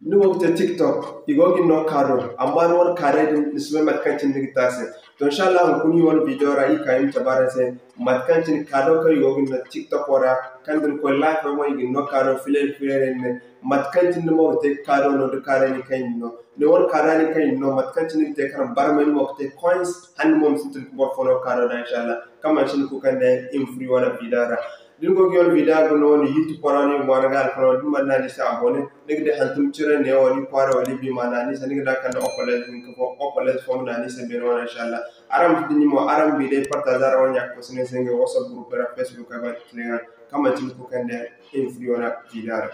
ni wokta TikTok igogi no kado amma no won kare din isme matkancin ni tase to insha Allah kuni won video ra ikayim tabara se matkancin kado ko igogi no TikTok ora kandin ko live mo igi no kado filen ne matkancin mo te kado no de kare ni kayin no ne won kare ni kayin no matkancin ni te kan barma ni mo te coins han mom sitin ko follow kado da insha Allah kama shin ku kan ne infri wala bidara dingo gyon vida go no ni yitu porani mo gal pro dum man ni sa abone nig de hantum cire ne wali kwara wali bi mana ni sa nig da kan opales ni ko opales fo na ni se be no inshallah aram dini mo aram bi de partager wonya ko sene senge whatsapp group ra facebook ka ba tlinga kama tin ko kan de influora vidara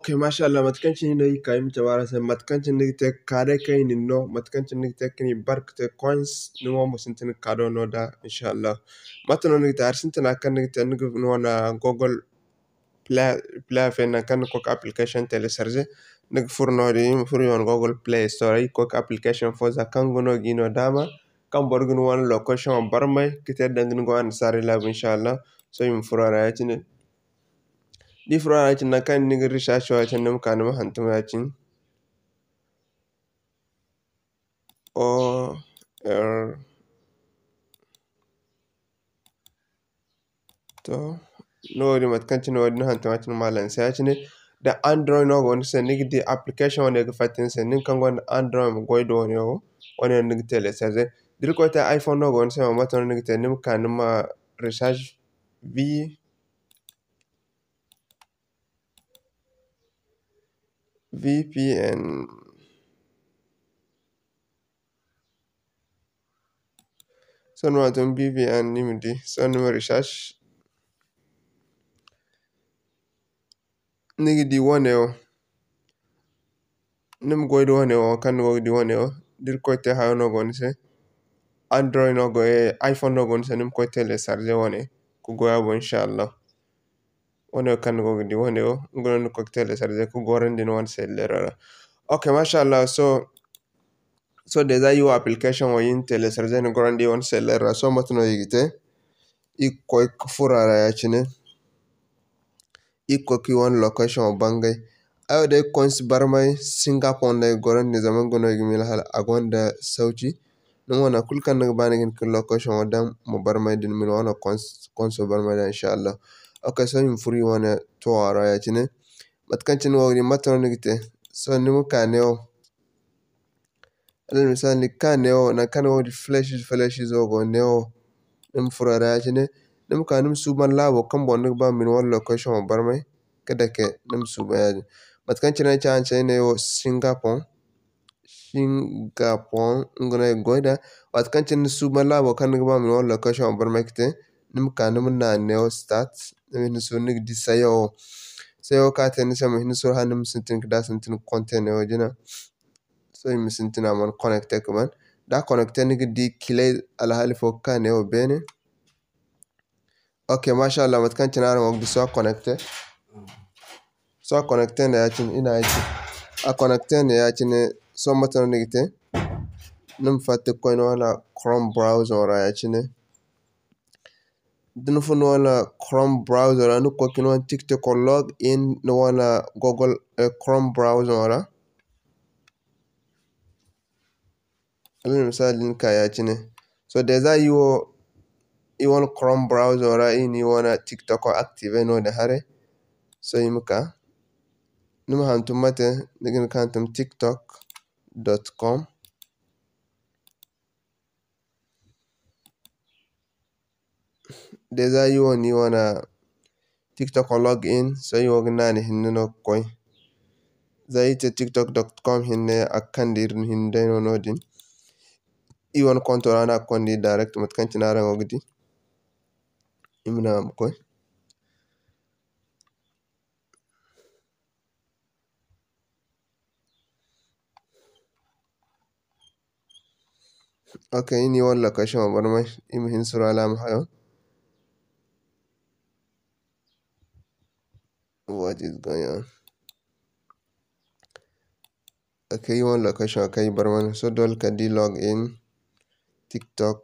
Okay, mashallah matkancin ni kayim tabara se matkancin ni te kare kay ni no matkancin ni te kini bark te coins ni mo musintin kado no da inshallah matano ni tar sintina kan ni te no na google play fe na kan ko application telecharger nig furno di furi on google play store ko application fo za kan gono gino dama kan borgun won location barmay kite dangin go an sare lab inshallah so yum furara yatine di furara yatine kan nig research wa yatine kan ma hantum yatin o er to no di mat kan tin wadi hantum yatin malan sai yatine da android no gon se nig di application ne ga fatin se nin kan gon android mo goydo ne o woni nig telecharger dir ko ta iphone no gon se ma maton nig te nim kan ma research VPN son waton VPN nimdi son ma research nigi di wone o nim goydo wone o kan go di wone o dir ko te ha no gon se android no go e iphone no gon se nim ko telecharger wone ku go ya bo inshallah wone kan go di wone o ngon ko telecharger ku goran din won se lerara okay mashallah so deja yo application o yin telecharger no goran di won se lerara so matno yigite iko furara ya chine iko ki won location bangay ayo de coins barmay singapore de goran ni zaman gono gimil hal agonda sauti no wana kulkan nag banigin kin location wadam mo barmay din min wana coins barmay da inshallah okay so yim furi wana to ara ya chine matkan chin wogni matno nigite so nimu kaneo alal misali kaneo na kan wodi flashes ogo neo nim furara ya chine nim kanum suban labo kan bon nig ba min won location barmay kada ke nim suba ya matkan china cha ne o singapore ngona goida matkan chin suban labo kan nig ba min won location barmay kite nim kanum na neo start nim so nig di sayo ka ten sama hin so hanum sintin kada sintin content o jina so yim sintin amon connecte kuman da connecte nig di kile ala halifo kan o bene okay mashallah matkan china ran ogdi so connecte ne yachin ina yachi a connecte ne yachin so matan nigite num fatte ko no wala chrome browser ra yachin dun fun wala chrome browser anu ko kin wan tiktok log in no wala google chrome browser ra alin misalin ka yachin so deja you want chrome browser ra in you wanna tiktok active no da hare so yimka num hantum mate nigin kantum tiktok.com deja you wanna tiktok login so you nani hinno koy zaite tiktok.com hinne akandir hinde no nodin iwon konto ana kondi direct matkan tinara ngogdi imna koy okay ini wala location barmay im hin sura alam hayo what is going on akai wani location akai barman so dole ka di log in TikTok.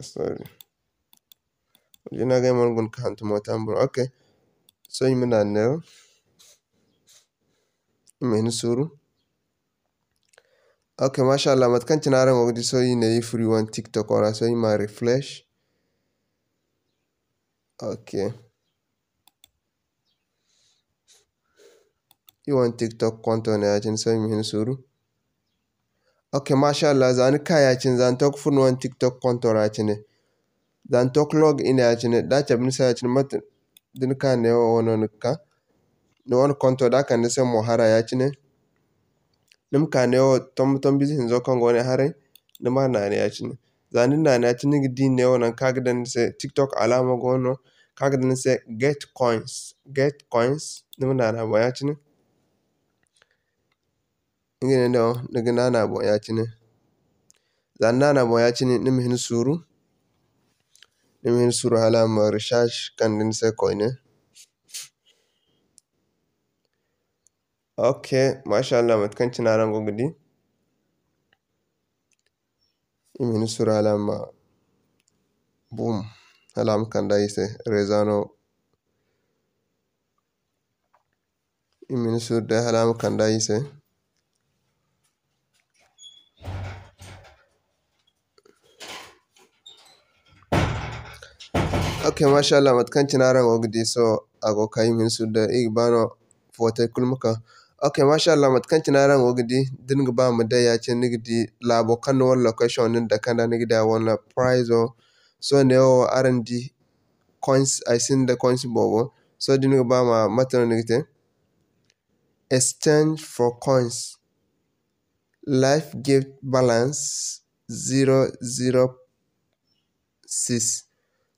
Sorry. Ina ga mon gun kan to motambur. Okay. So imina ne. Imeni suru. Okay, mashallah matkan tinaran wogdi so ine free one TikTok ora so ima refresh. Okay. You want TikTok konto ne yacin so imeni suru. Okay, mashallah zani kayacin zan tok fun one TikTok konto racine. Dan tok log in yacine da chabni sa yacine mat din ka ne wono nika. No one konto da kan se mohara yacine. Nim ka ne o tom bizi hinzo kongo ne hare. Nima na ne yacine. Zani na ne yacine gidi ne wono kagdan se TikTok alama gono. Kagdan se get coins. Get coins. Nima na bo yacine. Ngene no nigina na bo yacine. Zan na bo yacine nim hin suru. Nim hin suru alama recharge kan din se coin. Okay, mashallah matkan tinaran gogdi. Imini sura alama boom alam kanda ise rezano imini sura alam kanda ise okay mashallah matkan tinaran gogdi so ago kai min sura igbano fote kulmuka okay mashallah matkan tinaran gogdi dinga ba mu da yace nigdi labo kan won location din da kanda nigda wona price so ne o R&D coins I seen the coins bobo so dinga ba ma matano nigte exchange for coins life gift balance 006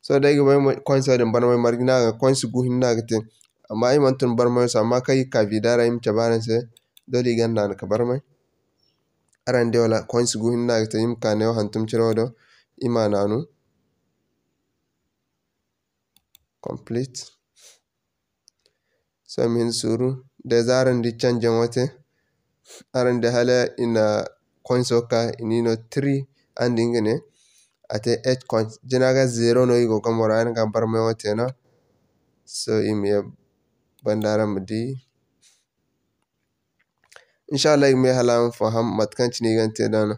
so da ga mai coins da ban mai margina ga coins guhin na gate amma ai mantun bar mai amma kai ka vidara im tabaran se dole ganda ka bar mai arande wala coins guhin na gate im ka ne hantum cirodo imananu complete so min suru da zaran di canje wote arande hala ina coins oka inino 3 anding ne ate 8 coins jinaga 0 no igo kamora ga bar mai wote na so ime bandara mudi inshallah ime halam faham matkan cini gante dana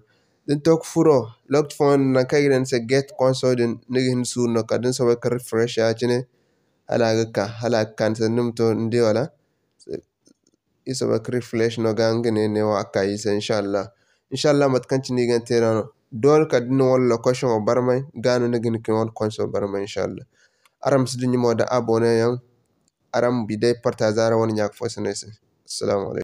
din tok furo locked phone na kairen se get console din nigin sur no kadin so ka refresh ya cine hala kan se numto ndi wala iso ba refresh no gangene ne wa akai se inshallah matkan cini gante dana dol kadin won location o barmai ganu nigin kin won console barmai inshallah aram sidin mo da abone yan aram bidai partage ara won yak fosene se assalamu alaikum